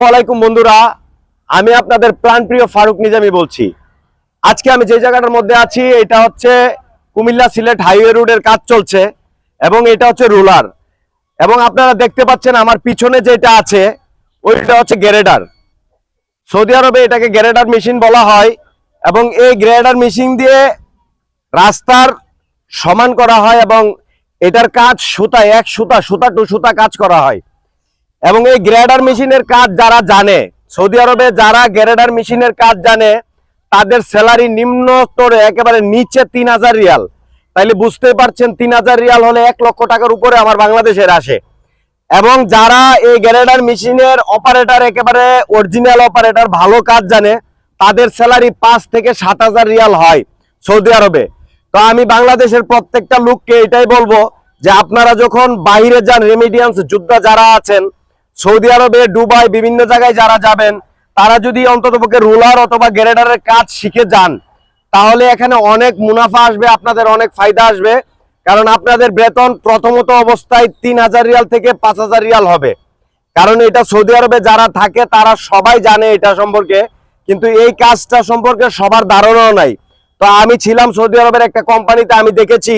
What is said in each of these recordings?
আসসালামু বন্ধুরা, আমি আপনাদের প্রাণপ্রিয় ফারুক নিজামী বলছি। আজকে আমি যে জায়গাটার মধ্যে আছি এটা হচ্ছে কুমিল্লা সিলেট হাইওয়ে রোডের কাজ চলছে এবং এটা হচ্ছে রোলার। এবং আপনারা দেখতে পাচ্ছেন আমার পিছনে যেটা আছে ওইটা হচ্ছে গ্রেডার। সৌদি আরবে এটাকে গ্রেডার মেশিন বলা হয় এবং এই গ্রেডার মেশিন দিয়ে রাস্তার সমান করা হয় এবং এটার কাজ সুতা, এক সুতা সুতা টু সুতা কাজ করা হয়। এবং এই গ্রেডার মেশিনের কাজ যারা জানে, সৌদি আরবে যারা গ্রেডার মেশিনের কাজ জানে তাদের স্যালারি নিম্ন স্তরে একেবারে নিচে 3000 রিয়াল। তাইলে বুঝতে পারছেন 3000 রিয়াল হলে 1 লক্ষ টাকার উপরে আমার বাংলাদেশের আসে। এবং যারা এই গ্রেডার মেশিনের অপারেটর, একেবারে অরিজিনাল অপারেটর, ভালো কাজ জানে, তাদের স্যালারি 5 থেকে 7000 রিয়াল হয় সৌদি আরবে। তো আমি বাংলাদেশের প্রত্যেকটা লোককে এটাই বলবো যে আপনারা যখন বাইরে যান, রেমিডিয়েন্স যোদ্ধা যারা আছেন সৌদি আরবে, দুবাই, বিভিন্ন জায়গায় যারা যাবেন, তারা যদি অন্ততপক্ষে রোলার অথবা গ্রেডারের কাজ শিখে যান তাহলে এখানে অনেক মুনাফা আসবে, আপনাদের অনেক ফায়দা আসবে। কারণ আপনাদের বেতন প্রথমত অবস্থায় 3000 রিয়াল থেকে 5000 রিয়াল হবে। কারণ এটা সৌদি আরবে যারা থাকে তারা সবাই জানে এটা সম্পর্কে, কিন্তু এই কাজটা সম্পর্কে সবার ধারণাও নাই। তো আমি ছিলাম সৌদি আরবের একটা কোম্পানিতে, আমি দেখেছি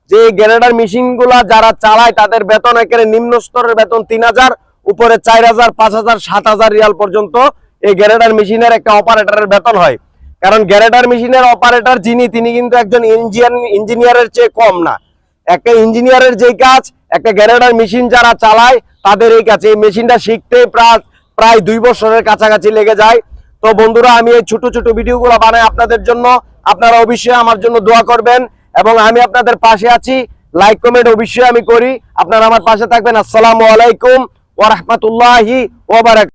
যে এই গ্রেডার মেশিন গুলা যারা চালায় তাদের বেতন একেবারে নিম্ন স্তরের বেতন 3000, উপরে 4000, 5000, 7000 রিয়াল পর্যন্ত এই গ্রেডার মেশিনের একটা অপারেটরের বেতন হয়। কারণ গ্রেডার মেশিনের অপারেটর তিনি কিন্তু একজন ইঞ্জিনিয়ারের চেয়ে কম না। একটা ইঞ্জিনিয়ারের যে কাজ একটা গ্রেডার মেশিন যারা চালায় তাদের এই কাজ, এই মেশিনটা শিখতে প্রায় 2 বছরের কাছাকাছি লেগে যায়। তো বন্ধুরা, আমি এই ছোট ছোট ভিডিওগুলো বানাই আপনাদের জন্য, আপনারা অবশ্যই আমার জন্য দোয়া করবেন এবং আমি আপনাদের পাশে আছি। লাইক কমেন্ট অবশ্যই আমি করি, আপনারা আমার পাশে থাকবেন। আসসালামু আলাইকুম ওয়া রাহমাতুল্লাহি ওয়া বারাকাতুহু।